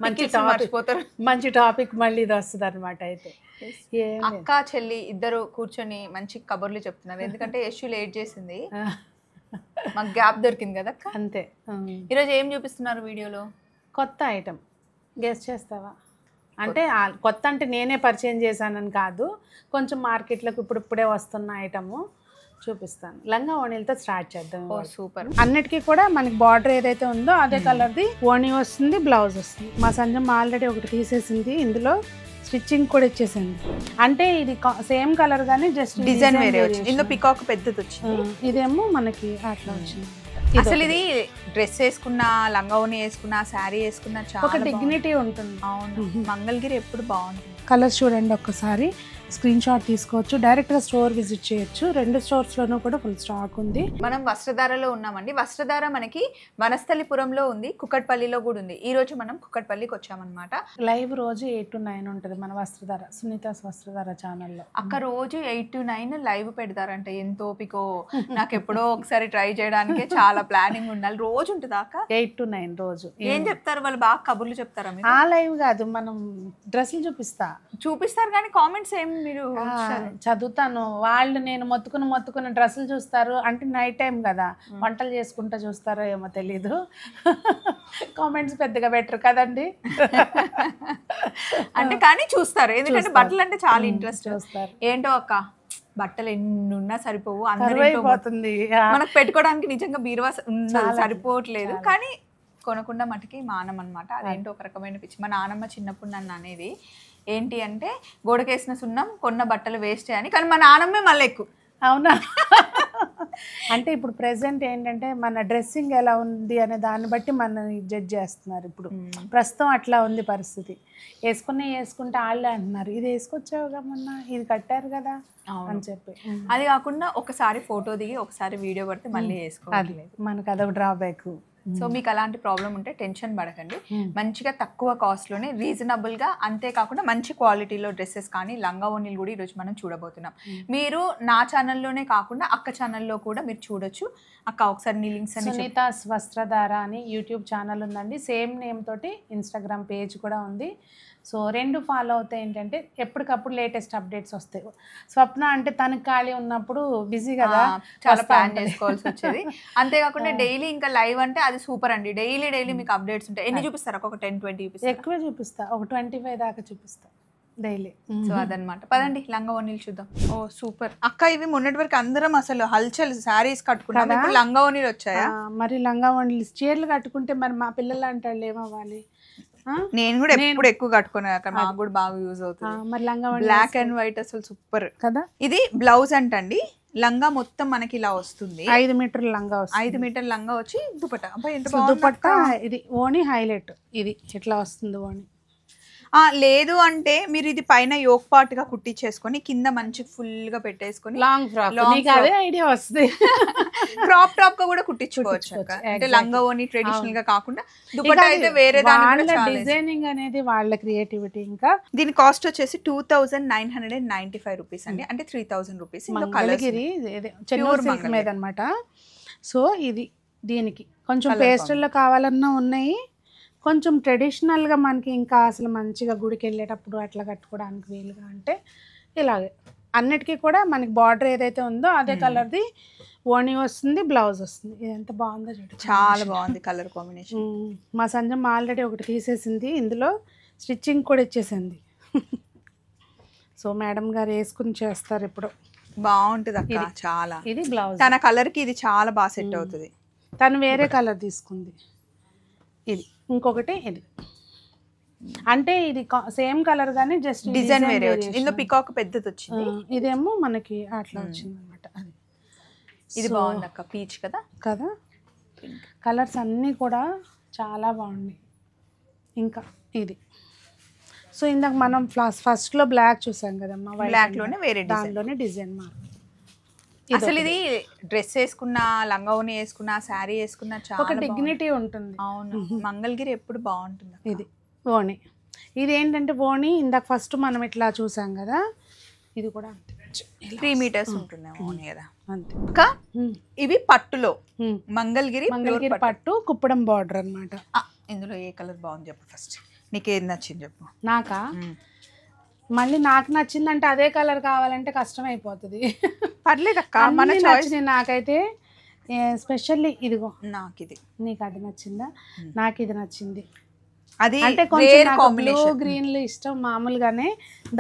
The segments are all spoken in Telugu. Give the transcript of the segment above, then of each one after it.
మంచి టాపిక్ మళ్ళీ ఇది వస్తుంది అనమాట. అయితే అక్క చెల్లి ఇద్దరు కూర్చొని మంచి కబుర్లు చెప్తున్నారు. ఎందుకంటే యశు లేట్ చేసింది, మాకు గ్యాప్ దొరికింది కదా అక్క. అంతే. ఈరోజు ఏం చూపిస్తున్నారు వీడియోలో? కొత్త ఐటమ్ గెస్ చేస్తావా? అంటే కొత్త అంటే నేనే పరిచయం చేశానని కాదు, కొంచెం మార్కెట్లోకి ఇప్పుడే వస్తున్న ఐటము చూపిస్తాను. లంగా ఓణీలతో స్టార్ట్ చేద్దాం. సూపర్. అన్నిటికీ కూడా మనకి బార్డర్ ఏదైతే ఉందో అదే కలర్ది ఓణీ వస్తుంది, బ్లౌజ్ వస్తుంది. మా సంజమ్మ ఆల్రెడీ ఒకటి తీసేసింది, ఇందులో స్టిచ్చింగ్ కూడా ఇచ్చేసింది. అంటే ఇది సేమ్ కలర్ గానీ జస్ట్ డిజైన్ వేరే వచ్చింది. ఇందులో పికాక్ పెద్దది వచ్చింది, ఇదేమో మనకి అట్లా వచ్చింది. అసలు ఇది డ్రెస్ వేసుకున్నా, లంగా ఓణీ వేసుకున్నా, శారీ వేసుకున్నా చాలా ఒక డిగ్నిటీ ఉంటుంది. అవును, మంగళగిరి ఎప్పుడు బాగుంటుంది. కలర్స్ చూడండి ఒక్కసారి, స్క్రీన్ షాట్ తీసుకోవచ్చు, డైరెక్ట్గా స్టోర్ విజిట్ చేయొచ్చు. 2 స్టోర్స్లోనూ కూడా ఫుల్ స్టాక్ ఉంది. మనం వస్త్రధారలో ఉన్నామండి. వస్త్రధార మనకి వనస్థలిపురంలో ఉంది, కుక్కట్పల్లిలో కూడా ఉంది. ఈ రోజు మనం కుక్కట్పల్లికి వచ్చామన్నమాట. లైవ్ రోజు 8 to 9 ఉంటుంది మన వస్త్రధార, సునీతాస్ వస్త్రధార ఛానల్లో. అక్క రోజు 8 to 9 లైవ్ పెడతారంట. ఎంత ఓపికో, నాకు ఎప్పుడో ఒకసారి ట్రై చేయడానికి చాలా ప్లానింగ్ ఉండాలి. రోజు ఉంటుందా అక్క? 8 to 9 రోజు. ఏం చెప్తారు వాళ్ళు? బాగా కబుర్లు చెప్తారా? ఆ లైవ్ కాదు, మనం డ్రెస్సులు చూపిస్తారు కానీ కామెంట్స్ ఏం మీరు? చదువుతాను. వాళ్ళు నేను మొత్తుకుని డ్రెస్సులు చూస్తారు. అంటే నైట్ టైం కదా, వంటలు చేసుకుంటా చూస్తారో ఏమో తెలీదు. కామెంట్స్ పెద్దగా బెటర్ కదండి. అంటే కానీ చూస్తారు, ఎందుకంటే బట్టలు అంటే చాలా ఇంట్రెస్ట్. ఏంటో అక్క, బట్టలు ఎన్ని ఉన్నా సరిపోవు, అందరిపోతుంది. మనకు పెట్టుకోవడానికి నిజంగా బీరువా సరిపోవట్లేదు, కానీ కొనకుండా మటుకి మానం అనమాట. అదేంటో ఒక రకమైన పిచ్చి. మా నాన్నమ్మ చిన్నప్పుడు నన్ను అనేది ఏంటి అంటే, గోడకేసిన సున్నం కొన్న బట్టలు వేస్ట్ అని. కానీ మా నాన్నమ్మే మళ్ళీ ఎక్కువ. అవునా? అంటే ఇప్పుడు ప్రెసెంట్ ఏంటంటే మన డ్రెస్సింగ్ ఎలా ఉంది అనే దాన్ని బట్టి మనని జడ్జ్ చేస్తున్నారు. ఇప్పుడు ప్రస్తుతం అట్లా ఉంది పరిస్థితి. వేసుకుంటే వాళ్ళే అంటున్నారు, ఇది వేసుకొచ్చావుగా మొన్న, ఇది కట్టారు కదా అని చెప్పి. అది కాకుండా ఒకసారి ఫోటో దిగి ఒకసారి వీడియో పడితే మళ్ళీ వేసుకోవాలి, మనకు అదొక డ్రాబ్యాక్. సో మీకు అలాంటి ప్రాబ్లం ఉంటే టెన్షన్ పడకండి. మంచిగా తక్కువ కాస్ట్లోనే రీజనబుల్గా, అంతేకాకుండా మంచి క్వాలిటీలో డ్రెస్సెస్ కానీ లంగా ఓణీలు కూడా ఈరోజు మనం చూడబోతున్నాం. మీరు నా ఛానల్లోనే కాకుండా అక్క ఛానల్లో కూడా మీరు చూడొచ్చు. అక్క ఒకసారి నీ లింక్స్ అని. సునీతాస్ వస్త్రధార అని యూట్యూబ్ ఛానల్ ఉందండి, సేమ్ నేమ్ తోటి ఇన్స్టాగ్రామ్ పేజ్ కూడా ఉంది. సో 2 ఫాలో అవుతాయి. ఏంటంటే ఎప్పటికప్పుడు లేటెస్ట్ అప్డేట్స్ వస్తాయి. స్వప్న అంటే తనకు ఖాళీ ఉన్నప్పుడు బిజీ కదా, చాలా ప్లాన్ చేసుకోవాల్సి వచ్చేది. అంతేకాకుండా డైలీ ఇంకా లైవ్ అంటే అది సూపర్ అండి. డైలీ మీకు అప్డేట్స్ ఉంటాయి. ఎన్ని చూపిస్తారు? ఒక 10-20 చూపిస్తారు? ఎక్కువే చూపిస్తా, ఒక 25 దాకా చూపిస్తా డైలీ. సో అదనమాట. పదండి లంగా ఓణీలు చూద్దాం. ఓ సూపర్ అక్క, ఇవి మొన్నటి వరకు అందరం అసలు హల్చల్ శారీస్ కట్టుకున్నాం, ఇప్పుడు లంగా ఓణీలు వచ్చాయా? మరి లంగా ఓణీలు చీరలు కట్టుకుంటే మరి మా పిల్లలు అంటారు ఏమవ్వాలి? నేను కూడా ఎప్పుడు ఎక్కువ కట్టుకున్నాను, నాకు కూడా బాగా యూజ్ అవుతుంది. మరి లంగా బ్లాక్ అండ్ వైట్ అసలు సూపర్ కదా. ఇది బ్లౌజ్ అంటండి. లంగా మొత్తం మనకి ఇలా వస్తుంది, 5 మీటర్ల లంగా వస్తుంది. 5 మీటర్ల లంగా వచ్చి దుపట్టా. దుపట్టా ఇది ఓణి హైలైట్, ఇది ఇట్లా వస్తుంది ఓణి. లేదు అంటే మీరు ఇది పైన యోక్ పార్ట్ గా కుట్టించేసుకొని కింద మంచి ఫుల్ గా పెట్టేసుకొని లాంగ్ ఫ్రాక్, అదే ఐడియా వస్తుంది. క్రాప్ టాప్ గా కూడా కుట్టించుకోవచ్చు. అంటే లంగా ఓణి ట్రెడిషనల్ గా కాకుండా దుపట్టా అయితే వేరే దాని డిజైనింగ్ అనేది వాళ్ళ క్రియేటివిటీ. ఇంకా దీని కాస్ట్ వచ్చేసి 2995 రూపీస్ అండి, అంటే 3000 రూపీస్. మంగళగిరి చెన్నూరు సిల్క్ మీద అనమాట. సో ఇది దీనికి కొంచెం పేస్టల్లో కావాలన్నా ఉన్నాయి, కొంచెం ట్రెడిషనల్గా మనకి ఇంకా అసలు మంచిగా గుడికి వెళ్ళేటప్పుడు అట్లా కట్టుకోవడానికి వీలుగా అంటే ఇలాగే. అన్నిటికీ కూడా మనకి బార్డర్ ఏదైతే ఉందో అదే కలర్ది ఓణి వస్తుంది, బ్లౌజ్ వస్తుంది. ఇది ఎంత బాగుందో చూడండి, చాలా బాగుంది కలర్ కాంబినేషన్. మా సంజమ్మ ఆల్రెడీ ఒకటి తీసేసింది, ఇందులో స్టిచ్చింగ్ కూడా ఇచ్చేసింది. సో మేడం గారు వేసుకుని చేస్తారు ఇప్పుడు. బాగుంటుంది అక్క చాలా. ఇది బ్లౌజ్, తన కలర్కి ఇది చాలా బాగా సెట్ అవుతుంది. తను వేరే కలర్ తీసుకుంది, ఇది ఇంకొకటి. ఇది అంటే ఇది సేమ్ కలర్ గానీ జస్ట్ డిజైన్ వేరే వచ్చింది. ఇందులో పికాక్ పెద్దది వచ్చింది, ఇదేమో మనకి అట్లా వచ్చింది అనమాట. అది ఇది బాగుంది అక్క, పీచ్ కదా కదా. కలర్స్ అన్నీ కూడా చాలా బాగున్నాయి. ఇంకా ఇది సో ఇందాక మనం ఫస్ట్లో బ్లాక్ చూసాం కదమ్మా, బ్లాక్ లోనే వేరే దానిలోనే డిజైన్ మారు. అసలు ఇది డ్రెస్ వేసుకున్నా, లంగా ఓణి వేసుకున్నా, శారీ వేసుకున్నా చాలా ఒక డిగ్నిటీ ఉంటుంది. అవును, మంగళగిరి ఎప్పుడు బాగుంటుంది. ఇది ఓణి, ఇది ఏంటంటే ఓణి ఇందాక ఫస్ట్ మనం ఇట్లా చూసాం కదా, ఇది కూడా 3 మీటర్స్ ఉంటుంది ఓణి కదా అంతే. ఇంకా ఇవి పట్టులో మంగళగిరి పట్టు కుప్పడం బార్డర్ అనమాట. ఇందులో ఏ కలర్ బాగుంది చెప్పు ఫస్ట్. నీకు ఏది నచ్చింది చెప్పు. నాకా మళ్ళీ నాకు నచ్చిందంటే అదే కలర్ కావాలంటే కష్టం అయిపోతుంది. పర్లేదు అక్క, మన అన్నీ చాయిస్. నచ్చినాయి నాకైతే. స్పెషల్లీ ఇదిగో నాకు ఇది, నీకు అది నచ్చిందా? నాకు ఇది నచ్చింది. అది అంటే కొంచెం బ్లూ గ్రీన్లు ఇష్టం మామూలుగానే,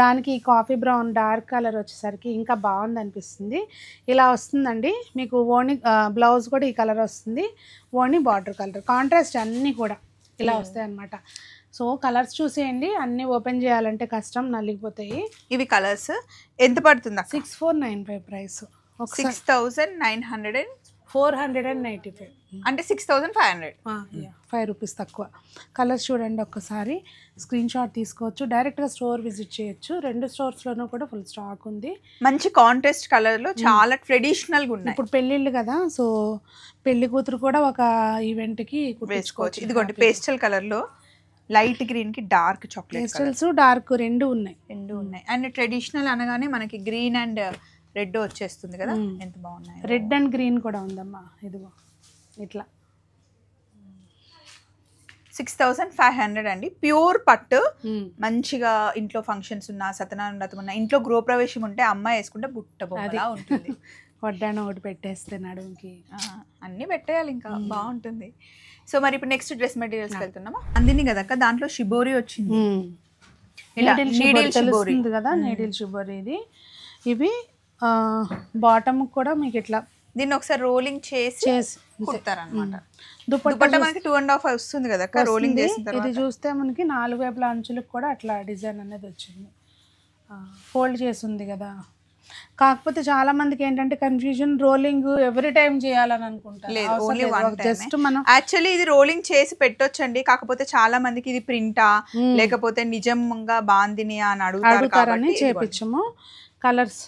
దానికి కాఫీ బ్రౌన్ డార్క్ కలర్ వచ్చేసరికి ఇంకా బాగుంది అనిపిస్తుంది. ఇలా వస్తుందండి మీకు. ఓణి బ్లౌజ్ కూడా ఈ కలర్ వస్తుంది, ఓణి బార్డర్ కలర్ కాంట్రాస్ట్ అన్నీ కూడా ఇలా వస్తాయి అన్నమాట. సో కలర్స్ చూసేయండి, అన్నీ ఓపెన్ చేయాలంటే కష్టం, నలిగిపోతాయి. ఇవి కలర్స్ ఎంత పడుతుంది? 6495 ప్రైస్. 6900 495 అంటే 6500. 5 రూపీస్ తక్కువ. కలర్స్ చూడండి ఒక్కసారి, స్క్రీన్ షాట్ తీసుకోవచ్చు, డైరెక్ట్గా స్టోర్ విజిట్ చేయొచ్చు. 2 స్టోర్స్లోనూ కూడా ఫుల్ స్టాక్ ఉంది. మంచి కాంట్రాస్ట్ కలర్లో చాలా ట్రెడిషనల్గా ఉన్నాయి. ఇప్పుడు పెళ్ళిళ్ళు కదా, సో పెళ్లి కూతురు కూడా ఒక ఈవెంట్కి వేసుకోవచ్చు. ఇదిగోండి పేస్టల్ కలర్లో లైట్ గ్రీన్కి డార్క్ చాక్లెట్, పేస్టల్స్ డార్క్ రెండు ఉన్నాయి. అండ్ ట్రెడిషనల్ అనగానే మనకి గ్రీన్ అండ్ రెడ్ వచ్చేస్తుంది కదా, ఎంత బాగున్నాయి. రెడ్ అండ్ గ్రీన్ కూడా ఉందమ్మా, ఇదిగో ఇట్లా. 6500 అండి. ప్యూర్ పట్టు, మంచిగా ఇంట్లో ఫంక్షన్స్ ఉన్నా, సత్యనారాయణ వ్రతం ఉన్నా, ఇంట్లో గృహప్రవేశం ఉంటే అమ్మాయి వేసుకుంటే బుట్ట బొమ్మలా ఉంటుంది. వడ్డాన ఒకటి పెట్టేస్తే నడుముకి అన్నీ పెట్టేయాలి, ఇంకా బాగుంటుంది. సో మరి ఇప్పుడు నెక్స్ట్ డ్రెస్ మెటీరియల్స్కి వెళ్తున్నామా? అందిని కదా అక్క, దాంట్లో షిబోరి వచ్చింది. తెలుస్తుంది కదా, నీడిల్ షిబోరి ఇది. ఇవి బాటమ్ కూడా మీకు ఇట్లా దీన్ని ఒకసారి రోలింగ్ చేసి కుడతారన్నమాట. దుపట్టా మనకి 2.5 వస్తుంది కదా అక్క రోలింగ్ చేసిన తర్వాత. ఇది చూస్తే మనకి 4 వైపుల అంచులకు కూడా అట్లా డిజైన్ అనేది వచ్చింది, ఫోల్డ్ చేసి ఉంది కదా. కాకపోతే చాలా మందికి ఏంటంటే కన్ఫ్యూజన్, రోలింగ్ ఎవ్రీ టైం చేయాలని అనుకుంటారు. జస్ట్ మనం యాక్చువల్లీ ఇది రోలింగ్ చేసి పెట్టొచ్చండి, కాకపోతే చాలా మందికి ఇది ప్రింటా లేకపోతే నిజంగా బాందిని అని అడుగుతారని చేపించము. కలర్స్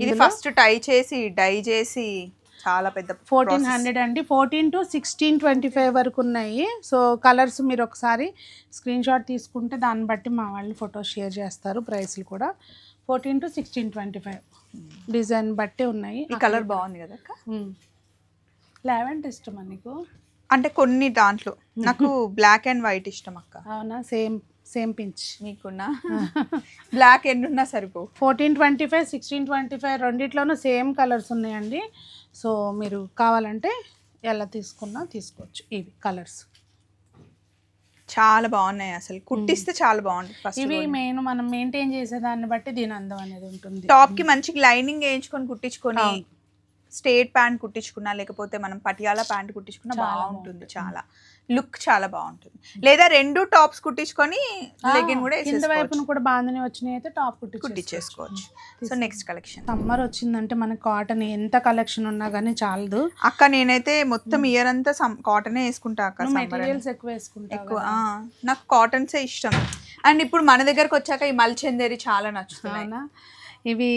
ఇది ఫస్ట్ టై చేసి డై చేసి చాలా పెద్ద 1400 అండి. 14 to 1625 వరకు ఉన్నాయి. సో కలర్స్ మీరు ఒకసారి స్క్రీన్ షాట్ తీసుకుంటే దాన్ని బట్టి మా వాళ్ళు ఫోటో షేర్ చేస్తారు. ప్రైస్లు కూడా 14 to 1625 డిజైన్ బట్టి ఉన్నాయి. ఈ కలర్ బాగుంది కదా అక్క. లావెండర్ ఇష్టమా నీకు? అంటే కొన్ని దాంట్లో నాకు బ్లాక్ అండ్ వైట్ ఇష్టం అక్క. అవునా? సేమ్ పించ్ మీకున్నా బ్లాక్ ఎన్ని ఉన్నా సరిపో. 1425 1625 రెండిట్లోనూ సేమ్ కలర్స్ ఉన్నాయండి. సో మీరు కావాలంటే ఎలా తీసుకున్నా తీసుకోవచ్చు. ఇవి కలర్స్ చాలా బాగున్నాయి, అసలు కుట్టిస్తే చాలా బాగుంటుంది. ఇవి మెయిన్ మనం మెయింటైన్ చేసే దాన్ని బట్టి దీని అందం అనేది ఉంటుంది. టాప్ కి మంచి లైనింగ్ వేయించుకొని కుట్టించుకొని స్ట్రేట్ ప్యాంట్ కుట్టించుకున్నా లేకపోతే మనం పటియాలా ప్యాంట్ కుట్టించుకున్నా బాగుంటుంది. చాలా లుక్ చాలా బాగుంటుంది. లేదా 2 టాప్స్ కుట్టించుకొని లెగిన్ కూడా కింద వైపున కూడా బాందని వచ్చినాయి అయితే టాప్ కుట్టించేసుకోవచ్చు. So next collection. సమ్మర్ వచ్చిందంటే మనకి కాటన్ ఎంత కలెక్షన్ ఉన్నా కానీ చాలదు అక్క. నేనైతే మొత్తం ఇయర్ అంతా కాటనే వేసుకుంటా అక్క. మెటీరియల్స్ ఎక్కువ వేసుకుంటా. నాకు కాటన్సే ఇష్టం. అండ్ ఇప్పుడు మన దగ్గరకు వచ్చాక ఈ మల్చందేరి చాలా నచ్చుతున్నాయి. ఇవి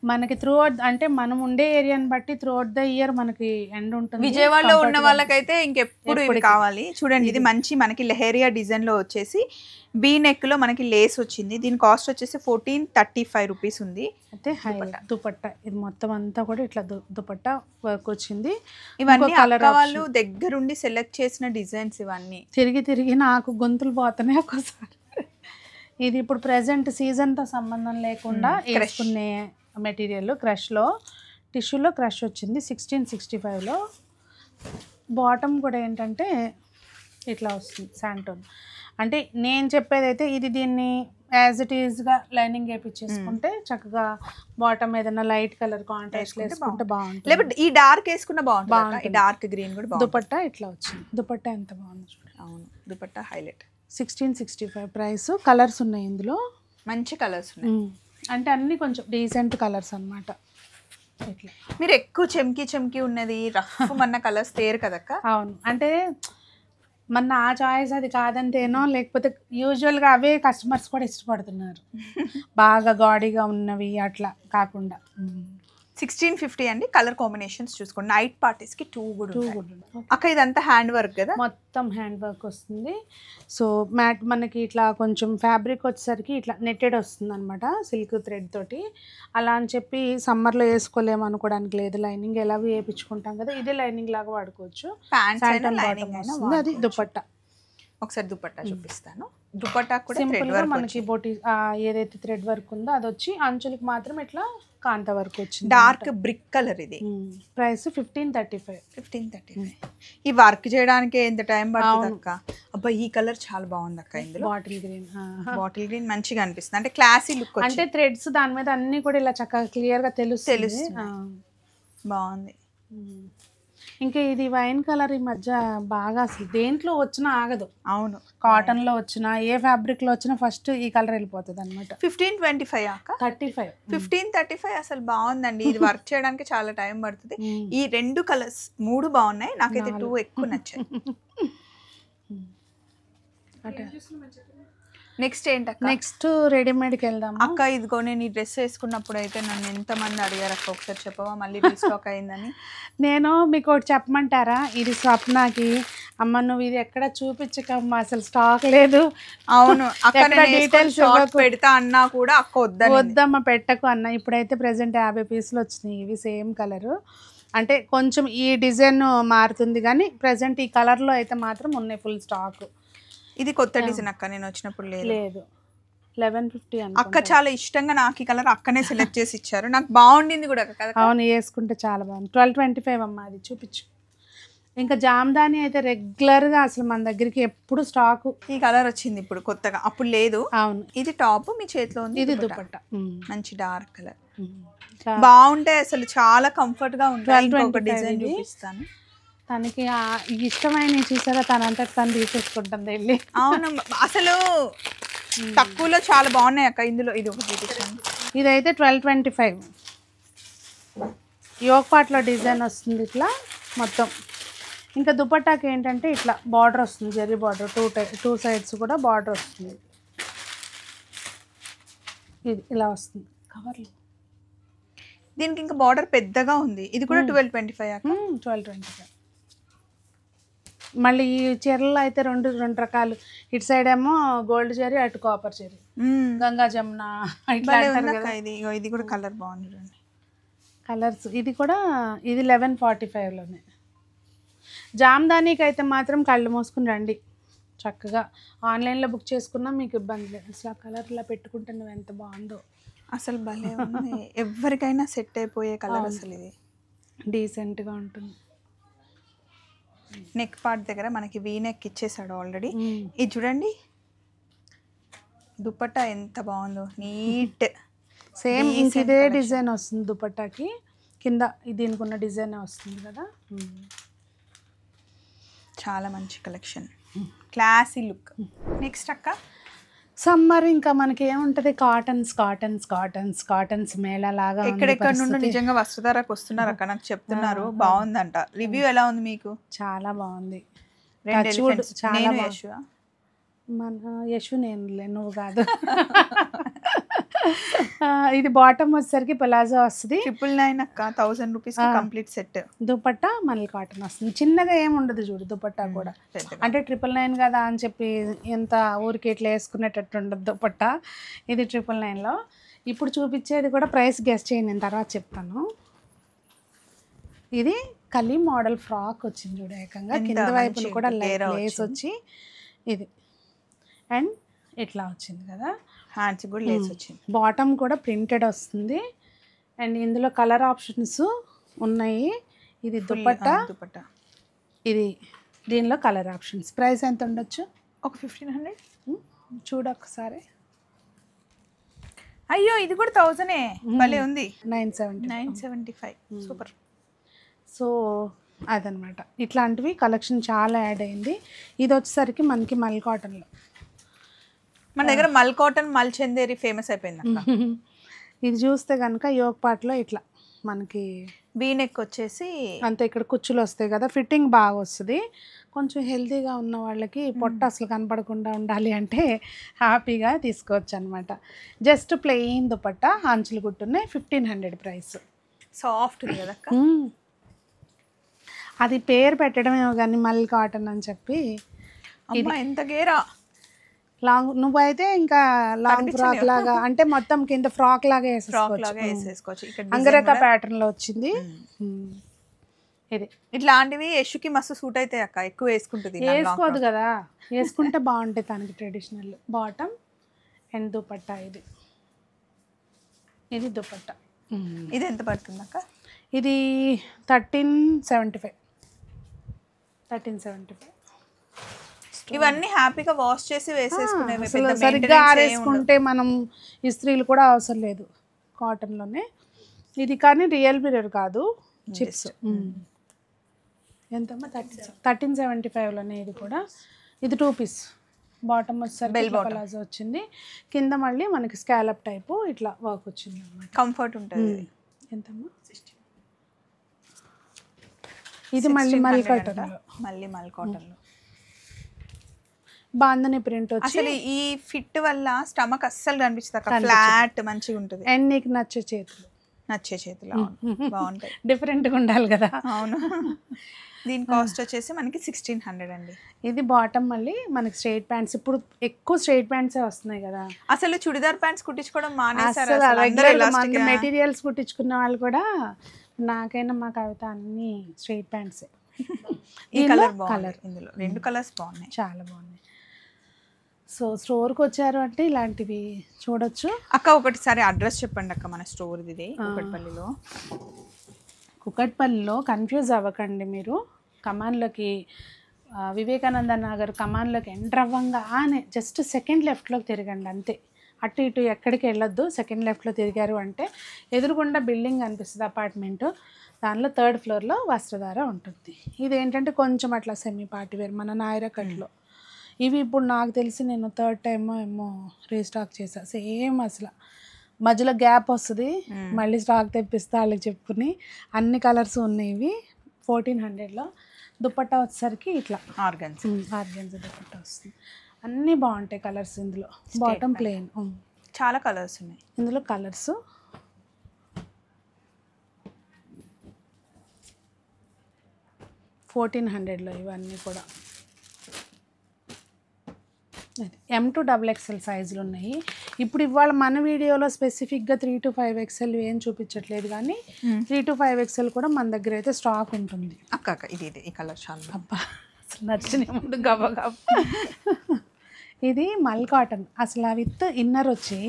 మనకి త్రూ అవుట్ అంటే మనం ఉండే ఏరియాని బట్టి త్రూ అవుట్ ద ఇయర్ మనకి ఎండ్ ఉంటుంది. విజయవాడలో ఉన్న వాళ్ళకైతే ఇంకెప్పుడు ఇవి కావాలి. చూడండి ఇది మంచి మనకి లెహరియా డిజైన్ లో వచ్చేసి బీ నెక్ లో మనకి లేస్ వచ్చింది. దీని కాస్ట్ వచ్చేసి 1435 రూపీస్ ఉంది. అయితే దుపట్టా ఇది మొత్తం అంతా కూడా ఇట్లా దుపట్టా వర్క్ వచ్చింది. ఇవన్నీ అక్క వాళ్ళు దగ్గరుండి సెలెక్ట్ చేసిన డిజైన్స్. ఇవన్నీ తిరిగి నాకు గొంతులు పోతున్నాయి ఒక్కోసారి. ఇది ఇప్పుడు ప్రెసెంట్ సీజన్తో సంబంధం లేకుండా వేసుకునే మెటీరియల్. క్రష్లో టిష్యూలో క్రష్ వచ్చింది 1665లో. బాటమ్ కూడా ఏంటంటే ఇట్లా వస్తుంది శాంటోన్. అంటే నేను చెప్పేది అయితే ఇది దీన్ని యాజ్ ఇట్ ఈజ్గా లైనింగ్ వేయించేసుకుంటే చక్కగా బాటమ్ ఏదైనా లైట్ కలర్ కాంట్రాస్ట్ వేసుకుంటే బాగుంటుంది. లేకపోతే ఈ డార్క్ వేసుకున్న బాగుంటుంది. డార్క్ గ్రీన్ కూడా బాగుంటుంది. దుపట్టా ఇట్లా వచ్చింది. దుపట్టా ఎంత బాగుంది చూడండి. అవును, దుపట్టా హైలైట్. 1665 ప్రైస్. కలర్స్ ఉన్నాయి ఇందులో, మంచి కలర్స్ ఉన్నాయి. అంటే అన్ని కొంచెం డీసెంట్ కలర్స్ అన్నమాట. ఇట్లా మీరు ఎక్కువ చెమ్కి ఉన్నది రఫ్ మన కలర్స్ తేరు కదక్క. అవును, అంటే మన ఆ చాయిస్ అది కాదంటేనో, లేకపోతే యూజువల్గా అవే కస్టమర్స్ కూడా ఇష్టపడుతున్నారు. బాగా గాడీగా ఉన్నవి అట్లా కాకుండా. 1650 అండి. కలర్ కాంబినేషన్స్ చూసుకోండి. నైట్ పార్టీస్ కి 2 కూడా అక్క. ఇదంతా హ్యాండ్ వర్క్ కదా, మొత్తం హ్యాండ్ వర్క్ వస్తుంది. సో మ్యాట్ మనకి ఇట్లా కొంచెం ఫ్యాబ్రిక్ వచ్చేసరికి ఇట్లా నెట్టెడ్ వస్తుంది అనమాట, సిల్క్ థ్రెడ్ తోటి. అలా అని చెప్పి సమ్మర్లో వేసుకోలేము అనుకోవడానికి లేదు. లైనింగ్ ఎలాగో వేయించుకుంటాం కదా, ఇదే లైనింగ్ లాగా వాడుకోవచ్చు. ప్యాంట్ అది దుపట్టా ఒకసారి దుపట్టా చూపిస్తాను. దుపట్టా కూడా సింపుల్ గా మనకి బోటి ఏదైతే థ్రెడ్ వర్క్ ఉందో అది వచ్చి అంచులకి మాత్రం ఇట్లా కాంత వర్క్ వచ్చింది. డార్క్ బ్రిక్ కలర్ ఇది. ప్రైస్ 1535. 1535. ఈ వర్క్ చేయడానికి ఎంత టైం పడుతుంది అక్క? అబ్బా ఈ కలర్ చాలా బాగుంది అక్క. ఇందులో బాటిల్ గ్రీన్ మంచిగా అనిపిస్తుంది, అంటే క్లాసీ లుక్. అంటే థ్రెడ్స్ దాని మీద అన్ని కూడా ఇలా చక్కగా క్లియర్ గా తెలుస్తుంది. బాగుంది. ఇంకా ఇది వైన్ కలర్ ఈ మధ్య బాగా అసలు దేంట్లో వచ్చినా ఆగదు. అవును, కాటన్ లో వచ్చినా ఏ ఫ్యాబ్రిక్ లో వచ్చినా ఫస్ట్ ఈ కలర్ వెళ్ళిపోతుంది అనమాట. 1525 అక్క? 35. 1535 అసలు బాగుందండి. ఇది వర్క్ చేయడానికి చాలా టైం పడుతుంది. ఈ రెండు కలర్స్ 3 బాగున్నాయి, నాకైతే 2 ఎక్కువ నచ్చాయి. నెక్స్ట్ ఏంటక్క? నెక్స్ట్ రెడీమేడ్కి వెళ్దాం అక్క. ఇదిగో నేను ఈ డ్రెస్ వేసుకున్నప్పుడు అయితే నన్ను ఎంతమంది అడిగారు అక్క, ఒకసారి చెప్పవా మళ్ళీ రీస్టాక్ అయిందని. నేను మీకు ఒకటి చెప్పమంటారా? ఇది స్వప్నకి, అమ్మ నువ్వు ఇది ఎక్కడ చూపించకమ్మా అసలు స్టాక్ లేదు. అవును అక్క, డీటెయిల్స్ పెడతా అన్నా కూడా అక్క వద్దమ్మా పెట్టకు అన్న. ఇప్పుడైతే ప్రెసెంట్ 50 పీసులు వచ్చినాయి, ఇవి సేమ్ కలరు. అంటే కొంచెం ఈ డిజైన్ మారుతుంది కానీ ప్రెసెంట్ ఈ కలర్లో అయితే మాత్రం ఉన్నాయి ఫుల్ స్టాక్. ఇది కొత్త డిజైన్ అక్క, నేను వచ్చినప్పుడు లేదు. 1150 అక్క చాలా ఇష్టంగా నాకు ఈ కలర్ అక్కనే సెలెక్ట్ చేసి ఇచ్చారు, నాకు బాగుండింది కూడా కదా. అవును వేసుకుంటే చాలా బాగుంది. 1225 అమ్మ. అది చూపించు. ఇంకా జామ్దాని అయితే రెగ్యులర్ గా అసలు మన దగ్గరికి ఎప్పుడు స్టాక్. ఈ కలర్ వచ్చింది ఇప్పుడు కొత్తగా, అప్పుడు లేదు. అవును, ఇది టాప్ మీ చేతిలో ఉంది, ఇది దుపట్టా మంచి డార్క్ కలర్. బాగుంటాయి అసలు, చాలా కంఫర్ట్ గా ఉంటుంది. డిజైన్ చూపిస్తాను. తనకి ఇష్టమైన చూసారా, తనంతా తను తీసేసుకుంటుంది వెళ్ళి. అవును అసలు తక్కువలో చాలా బాగున్నాయి అక్క. ఇందులో ఇది ఒకటి చూపిస్తాను. ఇదైతే 1225. యోగ్ పార్ట్లో డిజైన్ వస్తుంది ఇట్లా మొత్తం. ఇంకా దుపట్టాకి ఏంటంటే ఇట్లా బార్డర్ వస్తుంది, జరీ బార్డర్. టూ సైడ్స్ కూడా బార్డర్ వస్తుంది. ఇది ఇలా వస్తుంది కవర్లో. దీనికి ఇంకా బార్డర్ పెద్దగా ఉంది. ఇది కూడా 1225 అక్క? 1225. మళ్ళీ ఈ చీరల్లో అయితే రెండు రకాలు. ఇటు సైడ్ ఏమో గోల్డ్ చీర, అటు కాపర్ చీర, గంగా జమున ఇట్లా. ఇది కూడా కలర్ బాగుంది కలర్స్. ఇది కూడా ఇది 1145లోనే. జామ్దానికి అయితే మాత్రం కళ్ళు మూసుకుని రండి, చక్కగా ఆన్లైన్లో బుక్ చేసుకున్నా మీకు ఇబ్బంది లేదు. అసలు ఆ కలర్ ఇలా పెట్టుకుంటే నువ్వు ఎంత బాగుందో అసలు, భలే ఉంది. ఎవరికైనా సెట్ అయిపోయే కలర్ అసలు. ఇది డీసెంట్గా ఉంటుంది. నెక్ పార్ట్ దగ్గర మనకి వీ నెక్ ఇచ్చేసాడు ఆల్రెడీ. ఇది చూడండి దుపట్టా ఎంత బాగుందో, నీట్. సేమ్ ఇదే డిజైన్ వస్తుంది దుపట్టాకి, కింద దీనికి ఉన్న డిజైన్ వస్తుంది కదా. చాలా మంచి కలెక్షన్, క్లాసీ లుక్. నెక్స్ట్ అక్క, సమ్మర్ ఇంకా మనకి ఏముంటది, కాటన్స్ మేళ లాగా. ఎక్కడెక్కడ నుండి నిజంగా వస్త్రధారకు వస్తున్నారు అక్క, నాకు చెప్తున్నారు బాగుందంట. రివ్యూ ఎలా ఉంది మీకు? చాలా బాగుంది. మన యశు నేను, నువ్వు కాదు. ఇది బాటమ్ వచ్చేసరికి ప్లాజో వస్తుంది. 999 అక్క, 1000 రూపీస్ కంప్లీట్ సెట్. దుపట్టా మళ్ళీ కాటన్ వస్తుంది. చిన్నగా ఏమి ఉండదు చూడు దుపట్టా కూడా. అంటే 999 కదా అని చెప్పి ఎంత ఊరికి ఇట్లా వేసుకునేటట్టు ఉండదు దుపట్టా. ఇది 999లో. ఇప్పుడు చూపించేది కూడా ప్రైస్ గెస్ చేయండి, నేను తర్వాత చెప్తాను. ఇది కలీ మోడల్ ఫ్రాక్ వచ్చింది చూడు, ఏకంగా కింద వైపులు కూడా లేస్ వచ్చి ఇది అండ్ ఇట్లా వచ్చింది కదా. హ్యాండ్స్ కూడా లేస్ వచ్చింది. బాటమ్ కూడా ప్రింటెడ్ వస్తుంది అండ్ ఇందులో కలర్ ఆప్షన్స్ ఉన్నాయి. ఇది దుపట్టా, ఇది దీనిలో కలర్ ఆప్షన్స్. ప్రైస్ ఎంత ఉండొచ్చు? ఒక 1500 చూడు ఒకసారి. అయ్యో ఇది కూడా 1000ఏ, భలే ఉంది. 975. సూపర్. సో అదనమాట, ఇట్లాంటివి కలెక్షన్ చాలా యాడ్ అయింది. ఇది వచ్చేసరికి మనకి మల్ కాటన్లో. మన దగ్గర మల్ కాటన్, మల్ చందేరి ఫేమస్ అయిపోయింది అక్క. ఇది చూస్తే కనుక యోగ్ పార్ట్లో ఇట్లా మనకి వీ నెక్ వచ్చేసి అంతే, ఇక్కడ కుచ్చులు వస్తాయి కదా, ఫిట్టింగ్ బాగా వస్తుంది. కొంచెం హెల్తీగా ఉన్న వాళ్ళకి పొట్ట అసలు కనపడకుండా ఉండాలి అంటే హ్యాపీగా తీసుకోవచ్చు అనమాట. జస్ట్ ప్లెయిన్ దుపట్టా, అంచులు కుట్టున్నాయి. 1500 ప్రైస్. సాఫ్ట్ ఉంది కదా అక్క. అది పేరు పెట్టడమేమో కానీ మల్ కాటన్ అని చెప్పి. ఎంత గేరా లాంగ్, నువ్వైతే ఇంకా లాంగ్ ఫ్రాక్ లాగా, అంటే మొత్తం కింద ఫ్రాక్ లాగా వేసేసుకోవచ్చు. వేసేసుకోవచ్చు. అంగరక ప్యాటర్న్ లో వచ్చింది. ఇది ఇట్లాంటివి యశుకి మస్తు సూట్ అవుతాయి అక్క, ఎక్కువ వేసుకుంటుంది. వేసుకోదు కదా, వేసుకుంటే బాగుంటాయి తనకి ట్రెడిషనల్. బాటమ్ అండ్ దుపట్టా ఇది. ఇది దుపట్టా. ఇది ఎంత పడుతుంది అక్క? ఇది 1375. 1375. ఇవన్నీ హ్యాపీగా వాష్ చేసి వేసేసుకునేవి, అసలు సరిగ్గా ఆరేసుకుంటే మనం ఇస్త్రీలు కూడా అవసరం లేదు, కాటన్లోనే. ఇది కానీ రియల్ మిర్రర్ కాదు, చిప్స్. ఎంతమ్మా? 1375లోనే ఇది కూడా. ఇది 2 పీస్. బాటమ్ వచ్చేసరికి పలాజో వచ్చింది, కింద మళ్ళీ మనకి స్కాలప్ టైపు ఇట్లా వర్క్ వచ్చింది అనమాట. కంఫర్ట్ ఉంటుంది. ఎంతమ్మా? ఇది మళ్ళీ మల్ కాటన్లో. మళ్ళీ మల్ కాటన్లో బాందని ప్రింట్ వచ్చి. అసలు ఈ ఫిట్ వల్ల స్టమక్ అస్సలు కనిపిస్తుంది అక్క, ఫ్లాట్ మంచిగా ఉంటుంది. అండ్ నీకు నచ్చే చేతులు, నచ్చే చేతులు బాగుంటాయి, డిఫరెంట్గా ఉండాలి కదా. అవును. దీని కాస్ట్ వచ్చేసి మనకి 1600 అండి. ఇది బాటమ్ మళ్ళీ మనకి స్ట్రైట్ ప్యాంట్స్. ఇప్పుడు ఎక్కువ స్ట్రైట్ ప్యాంట్సే వస్తున్నాయి కదా. అసలు చుడిదార్ ప్యాంట్స్ కుట్టించుకోవడం మానేశారు. మెటీరియల్స్ కుట్టించుకున్న వాళ్ళు కూడా, నాకైనా మా కవిత అన్ని స్ట్రైట్ ప్యాంట్సే. ఈ కలర్ ఇందులో 2 కలర్స్ బాగున్నాయి, చాలా బాగున్నాయి. సో స్టోర్కి వచ్చారు అంటే ఇలాంటివి చూడొచ్చు. అక్క ఒకటిసారి అడ్రస్ చెప్పండి అక్క, మన స్టోర్ ఇది కుకట్పల్లిలో. కుకట్పల్లిలో కన్ఫ్యూజ్ అవ్వకండి మీరు. కమాన్లోకి వివేకానంద నగర్ కమాన్లోకి ఎంటర్ అవ్వంగానే జస్ట్ సెకండ్ లెఫ్ట్లోకి తిరగండి అంతే. అటు ఇటు ఎక్కడికి వెళ్ళొద్దు. సెకండ్ లెఫ్ట్లో తిరిగారు అంటే ఎదురుగుండా బిల్డింగ్ కనిపిస్తుంది, అపార్ట్మెంటు. దానిలో 3rd ఫ్లోర్లో వస్త్రధార ఉంటుంది. ఇదేంటంటే కొంచెం అట్లా సెమీ పార్టీ వేర్, మన నాయరా కట్లో. ఇవి ఇప్పుడు నాకు తెలిసి నేను 3rd టైమ్ ఏమో రీస్టాక్ చేసా. సేమ్ అసలు మధ్యలో గ్యాప్ వస్తుంది, మళ్ళీ స్టాక్ తెప్పిస్తా వాళ్ళకి చెప్పుకుని. అన్ని కలర్స్ ఉన్నాయి. ఇవి 1400లో. దుపట్టా వచ్చేసరికి ఇట్లా ఆర్గన్జా దుపట్టా వస్తుంది. అన్నీ బాగుంటాయి కలర్స్ ఇందులో. బాటమ్ ప్లెయిన్, చాలా కలర్స్ ఉన్నాయి ఇందులో. కలర్స్ 1400లో ఇవన్నీ కూడా. M to XXL సైజులు ఉన్నాయి. ఇప్పుడు ఇవాళ మన వీడియోలో స్పెసిఫిక్గా 3 to 5 XL ఏం చూపించట్లేదు, కానీ 3 to 5 XL కూడా మన దగ్గర అయితే స్టాక్ ఉంటుంది. అక్క ఇది ఈ కలర్ చాలా అబ్బా, అసలు నచ్చిన ముందు గబ గబ. ఇది మల్ కాటన్, అసలు విత్ ఇన్నర్ వచ్చి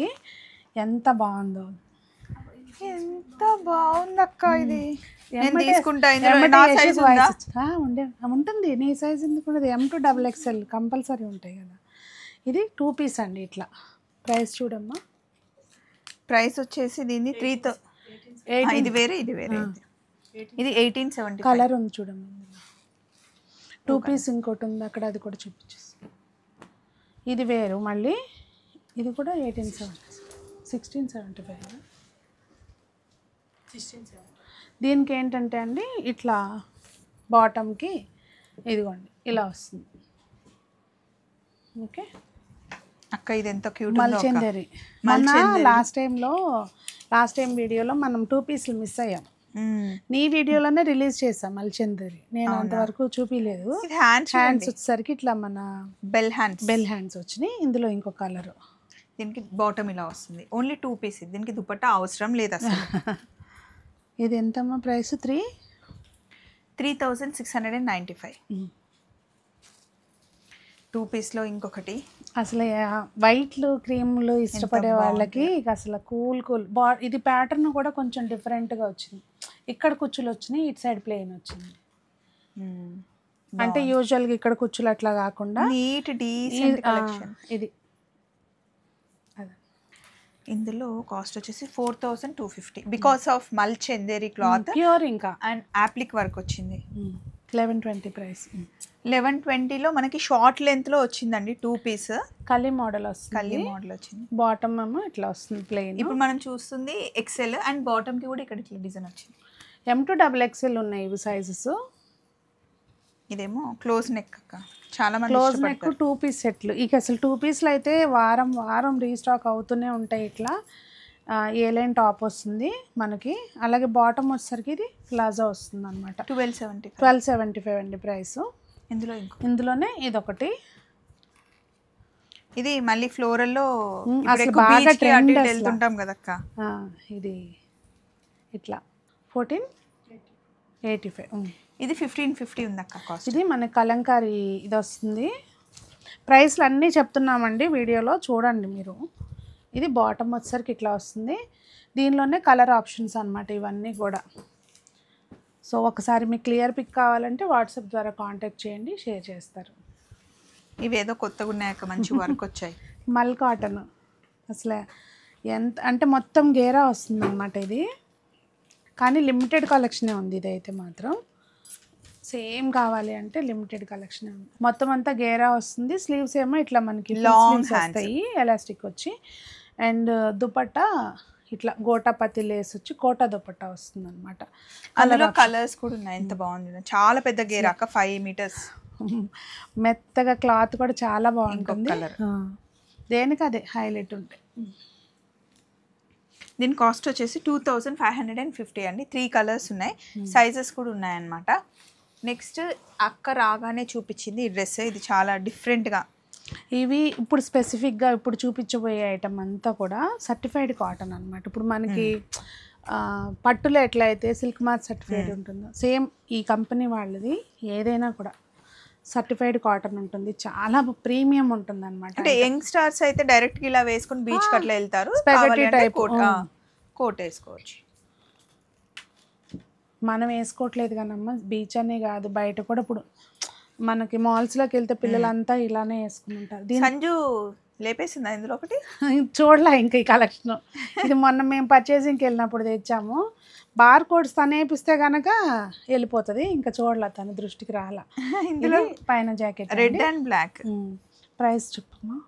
ఎంత బాగుందో. ఎంత బాగుంది అక్క, ఇది ఉంటుంది. నీ సైజ్ ఎందుకు ఉండదు? M to XXL కంపల్సరీ ఉంటాయి కదా. ఇది 2 పీస్ అండి. ఇట్లా ప్రైస్ చూడమ్మా. ప్రైస్ వచ్చేసి దీన్ని 3,000. ఇది వేరే, ఇది వేరే. ఇది 1870. కలర్ ఉంది చూడమ్మా. 2 పీస్ ఇంకోటి ఉంది అక్కడ, అది కూడా చూపించేసి. ఇది వేరు మళ్ళీ. ఇది కూడా 1675. దీనికి ఏంటంటే అండి ఇట్లా బాటమ్కి ఇదిగోండి ఇలా వస్తుంది. ఓకే అక్క, ఇది ఎంత క్యూట్. మల్చందరి. లాస్ట్ టైం వీడియోలో మనం 2 పీస్లు మిస్ అయ్యాం. నీ వీడియోలోనే రిలీజ్ చేసాం మల్చందరి. నేను అంతవరకు చూపించలేదు. హ్యాండ్స్ వచ్చేసరికి ఇట్లా మన బెల్ హ్యాండ్స్ వచ్చినాయి. ఇందులో ఇంకో కలర్. దీనికి బాటమ్ ఇలా వస్తుంది. Only 2 piece. దీనికి దుపట్టా అవసరం లేదు అసలు. ఇది ఎంతమ్మా ప్రైస్? 3695. 2 పీస్లో ఇంకొకటి. అసలు వైట్లు క్రీమ్లు ఇష్టపడే వాళ్ళకి అసలు కూల్ ఇది ప్యాటర్న్ కూడా కొంచెం డిఫరెంట్గా వచ్చింది. ఇక్కడ కుచ్చులు వచ్చినాయి, ఇటు సైడ్ ప్లెయిన్ వచ్చింది. అంటే యూజువల్గా ఇక్కడ కుచ్చులు అట్లా కాకుండా నీట్ డీసెంట్ కలెక్షన్ ఇది. ఇందులో కాస్ట్ వచ్చేసి 4250 బికాస్ ఆఫ్ మల్చందేరి క్లాత్ ప్యూర్ ఇంకా అండ్ యాప్లిక్ వర్క్ వచ్చింది. 1120 ప్రైస్. 1120లో మనకి షార్ట్ లెంత్ లో వచ్చిందండి 2 పీస్. కలీ మోడల్ వస్తుంది. కలీ మోడల్ వచ్చింది. బాటమ్ ఏమో ఇట్లా వస్తుంది ప్లెయిన్. ఇప్పుడు మనం చూస్తుంది ఎక్సెల్ అండ్ బాటమ్ కి కూడా ఇక్కడ ఇట్లా డిజైన్ వచ్చింది. M to XXL ఉన్నాయి ఇవి సైజెస్. ఇదేమో క్లోజ్ నెక్ అక్క, చాలా మంది క్లోజ్ నెక్ 2 పీస్ సెట్లు. ఇక అసలు 2 పీస్లు అయితే వారం రీస్టాక్ అవుతూనే ఉంటాయి. ఇట్లా ఏ లైన్ టాప్ వస్తుంది మనకి. అలాగే బాటమ్ వచ్చేసరికి ఇది ప్లాజా వస్తుంది అనమాట. 1275 అండి ప్రైస్. ఇందులోనే ఇదొకటి. ఇది మళ్ళీ ఫ్లోరల్లో బాగా ట్రెండ్ వెళ్తుంటాం కదక్క. ఇది ఇట్లా 1485. ఇది 1550 ఉంది అక్క కాస్ట్. ఇది మన కలంకారీ ఇది వస్తుంది. ప్రైస్లు అన్నీ చెప్తున్నామండి వీడియోలో, చూడండి మీరు. ఇది బాటమ్ వచ్చేసరికి ఇట్లా వస్తుంది. దీనిలోనే కలర్ ఆప్షన్స్ అన్నమాట ఇవన్నీ కూడా. సో ఒకసారి మీకు క్లియర్ పిక్ కావాలంటే వాట్సాప్ ద్వారా కాంటాక్ట్ చేయండి, షేర్ చేస్తారు. ఇవేదో కొత్తగా ఉన్నాయక్క, మంచి వర్క్ వచ్చాయి. మల్ కాటన్ అసలు ఎంత అంటే మొత్తం గేరా వస్తుంది అన్నమాట ఇది. కానీ లిమిటెడ్ కలెక్షనే ఉంది ఇదైతే మాత్రం. సేమ్ కావాలి అంటే లిమిటెడ్ కలెక్షన్ ఉంది. మొత్తం అంతా గేరా వస్తుంది. స్లీవ్స్ ఏమో ఇట్లా మనకి లాంగ్ వస్తాయి, ఎలాస్టిక్ వచ్చి. అండ్ దుపట్టా ఇట్లా గోటాపతి లేస్ వచ్చి కోటా దుపట్టా వస్తుంది అనమాట. అందులో కలర్స్ కూడా ఉన్నాయి. ఎంత బాగుంది, చాలా పెద్ద గేరా అక్క, 5 meters. మెత్తగా క్లాత్ కూడా చాలా బాగుంటుంది. దేనికి అదే హైలైట్ ఉంటాయి. దీని కాస్ట్ వచ్చేసి 2550 అండి. 3 కలర్స్ ఉన్నాయి, సైజెస్ కూడా ఉన్నాయన్నమాట. నెక్స్ట్ అక్క రాగానే చూపించింది ఈ డ్రెస్. ఇది చాలా డిఫరెంట్గా. ఇవి ఇప్పుడు స్పెసిఫిక్గా ఇప్పుడు చూపించబోయే ఐటమ్ అంతా కూడా సర్టిఫైడ్ కాటన్ అనమాట. ఇప్పుడు మనకి పట్టులో ఎట్లయితే సిల్క్ మార్క్ సర్టిఫైడ్ ఉంటుందో సేమ్ ఈ కంపెనీ వాళ్ళది ఏదైనా కూడా సర్టిఫైడ్ కాటన్ ఉంటుంది. చాలా ప్రీమియం ఉంటుంది అనమాట. అంటే యంగ్ స్టార్స్ అయితే డైరెక్ట్ ఇలా వేసుకుని బీచ్ కట్లా వెళ్తారు. కోట్ వేసుకోవచ్చు. మనం వేసుకోవట్లేదు కానమ్మా, బీచ్ అనే కాదు బయట కూడా. ఇప్పుడు మనకి మాల్స్లోకి వెళ్తే పిల్లలంతా ఇలానే వేసుకుని ఉంటారు. సంజు లేపేసిందా ఇందులో ఒకటి? చూడలే ఇంకా ఈ కలెక్షన్. ఇది మొన్న మేము పర్చేసింగ్కి వెళ్ళినప్పుడు తెచ్చాము. బార్ కోడ్స్ తను వేపిస్తే కనుక వెళ్ళిపోతుంది. ఇంకా చూడలే, తన దృష్టికి రాలా. ఇందులో పైన jacket red and black. Price చెప్పమ్మా.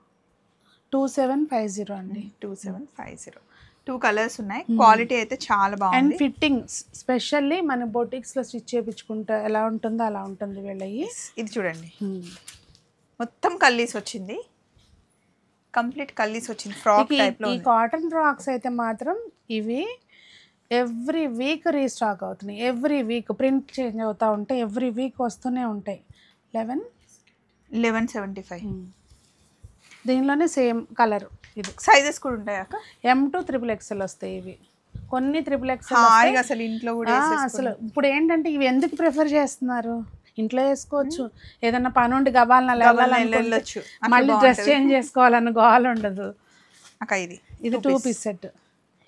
2750 అండి. 2750. 2 కలర్స్ ఉన్నాయి. క్వాలిటీ అయితే చాలా బాగుంది. అండ్ ఫిట్టింగ్ స్పెషల్లీ మన బొటిక్స్లో స్టిచ్ చేయించుకుంటే ఎలా ఉంటుందో అలా ఉంటుంది వీళ్ళవి. ఇది చూడండి, మొత్తం కల్లీస్ వచ్చింది, కంప్లీట్ కల్లీస్ వచ్చింది. ఫ్రాక్ టైప్ లో. ఈ కాటన్ ఫ్రాక్స్ అయితే మాత్రం ఇవి ఎవ్రీ వీక్ రీస్టాక్ అవుతున్నాయి. ఎవ్రీ వీక్ ప్రింట్ చేంజ్ అవుతూ ఉంటాయి. ఎవ్రీ వీక్ వస్తూనే ఉంటాయి. 1175. దీనిలోనే సేమ్ కలర్. ఇది సైజెస్ కూడా ఉంటాయి అక్క. M to XXL వస్తాయి ఇవి. కొన్ని XXL అసలు ఇంట్లో కూడా అసలు. ఇప్పుడు ఏంటంటే ఇవి ఎందుకు ప్రిఫర్ చేస్తున్నారు? ఇంట్లో వేసుకోవచ్చు, ఏదన్నా పని ఉండి గబాలను వెళ్ళొచ్చు, మళ్ళీ డ్రెస్ చేంజ్ చేసుకోవాలని గోల ఉండదు అక్క. ఇది 2 piece సెట్.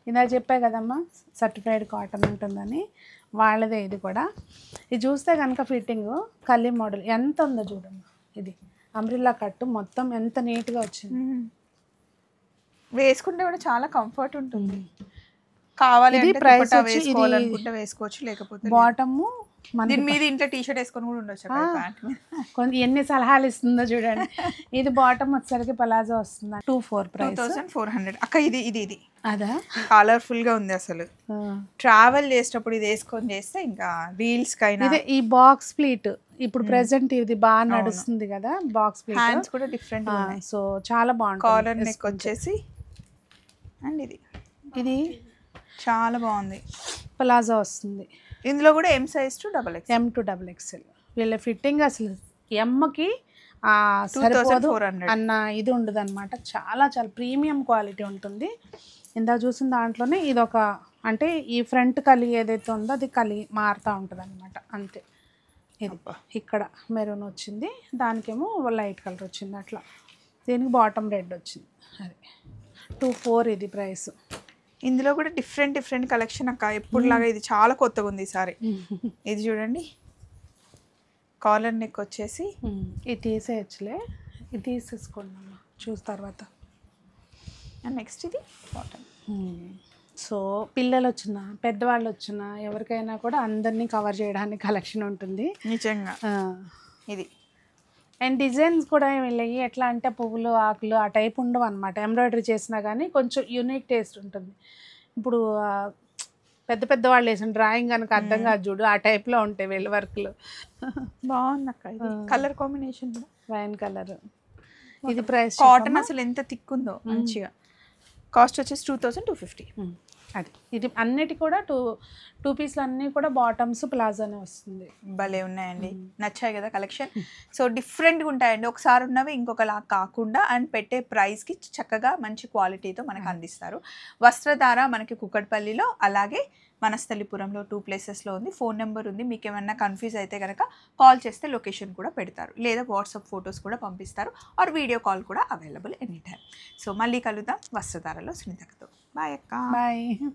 ఇందాక చెప్పా కదమ్మా సర్టిఫైడ్ కాటన్ ఉంటుందని, వాళ్ళదే ఇది కూడా. ఇది చూస్తే కనుక ఫిట్టింగ్ కల్లీ మోడల్ ఎంత ఉందో చూడమ్మా. ఇది అంబ్రిల్లా కట్టు మొత్తం ఎంత నీట్గా వచ్చింది. వేసుకుంటే కూడా చాలా కంఫర్ట్ ఉంటుంది. కావాలి ప్రైస్ వేసుకోవాలనుకుంటే వేసుకోవచ్చు, లేకపోతే బాటమ్ దీని మీద ఇంట్లో టీ షర్ట్ వేసుకొని కూడా ఉండొచ్చు. ఎన్ని సలహాలు ఇస్తుందో చూడండి. ఇది బాటమ్ వచ్చేసరికి పలాజో వస్తుంది. 24 ప్రైస్ 2400 అక్క. ఇది అదా కలర్ఫుల్ గా ఉంది అసలు. ట్రావెల్ చేసేటప్పుడు ఇది వేసుకొని చేస్తే ఇంకా రీల్స్ కైనా. ఇదే ఈ బాక్స్ ప్లీట్ ఇప్పుడు ప్రెసెంట్ ఇది బాగా నడుస్తుంది కదా. బాక్స్ ప్లీట్ హ్యాండ్స్ కూడా డిఫరెంట్ ఉన్నాయి. సో చాలా బాగుంటుంది. కాలర్ నెక్ వచ్చేసి అండ్ ఇది చాలా బాగుంది. ప్లాజో వస్తుంది. ఇందులో కూడా M size to XXL. M to XXL. వీళ్ళ ఫిట్టింగ్ అసలు ఎమ్కి సరిపోదు అన్న ఇది ఉండదు అనమాట. చాలా చాలా ప్రీమియం క్వాలిటీ ఉంటుంది. ఇందా చూసిన దాంట్లోనే ఇది ఒక అంటే ఈ ఫ్రంట్ కలిగి ఏదైతే ఉందో అది కలిగి మారుతూ ఉంటుంది అనమాట. అంతే. ఇది ఇక్కడ మెరూన్ వచ్చింది, దానికేమో లైట్ కలర్ వచ్చింది అట్లా. దీనికి బాటమ్ రెడ్ వచ్చింది. అది 24 ఇది ప్రైస్. ఇందులో కూడా డిఫరెంట్ కలెక్షన్ అక్క. ఎప్పుడులాగా ఇది చాలా కొత్తగా ఉంది ఈసారి. ఇది చూడండి, కాలర్ నెక్ వచ్చేసి ఇది తీసేయచ్చులే, ఇది తీసేసుకోండి అమ్మ చూసిన తర్వాత. నెక్స్ట్ ఇది కాటన్. సో పిల్లలు వచ్చినా పెద్దవాళ్ళు వచ్చినా ఎవరికైనా కూడా అందరినీ కవర్ చేయడానికి కలెక్షన్ ఉంటుంది నిజంగా. ఇది అండ్ డిజైన్స్ కూడా వీళ్ళవి ఎట్లా అంటే పువ్వులు ఆకులు ఆ టైప్ ఉండవు అనమాట. ఎంబ్రాయిడరీ చేసినా కానీ కొంచెం యూనిక్ టేస్ట్ ఉంటుంది. ఇప్పుడు పెద్ద వాళ్ళు వేసిన డ్రాయింగ్ కనుక అర్థం కాదు చూడు, ఆ టైప్లో ఉంటాయి వీళ్ళ వర్క్లు. బాగుంది అక్క. Colour combination wine colour. ఇది ప్రైస్ కాటన్ అసలు ఎంత థిక్ ఉందో మంచిగా. కాస్ట్ వచ్చేసి 2250. అది ఇది అన్నిటి కూడా టూ పీస్లు అన్నీ కూడా బాటమ్స్ ప్లాజోనే వస్తుంది. భలే ఉన్నాయండి, నచ్చాయి కదా కలెక్షన్. సో డిఫరెంట్గా ఉంటాయండి, ఒకసారి ఉన్నవి ఇంకొకలా కాకుండా. అండ్ పెట్టే ప్రైస్కి చక్కగా మంచి క్వాలిటీతో మనకు అందిస్తారు. వస్త్రధార మనకి కుక్కట్పల్లిలో, అలాగే వనస్థలిపురంలో 2 ప్లేసెస్లో ఉంది. ఫోన్ నెంబర్ ఉంది. మీకు ఏమైనా కన్ఫ్యూజ్ అయితే కనుక కాల్ చేస్తే లొకేషన్ కూడా పెడతారు, లేదా వాట్సాప్ ఫొటోస్ కూడా పంపిస్తారు, ఆర్ వీడియో కాల్ కూడా అవైలబుల్ ఎనీ టైం. సో మళ్ళీ కలుద్దాం వస్త్రధారలో సునీతతో. బాయ్ అక్క. బాయ్.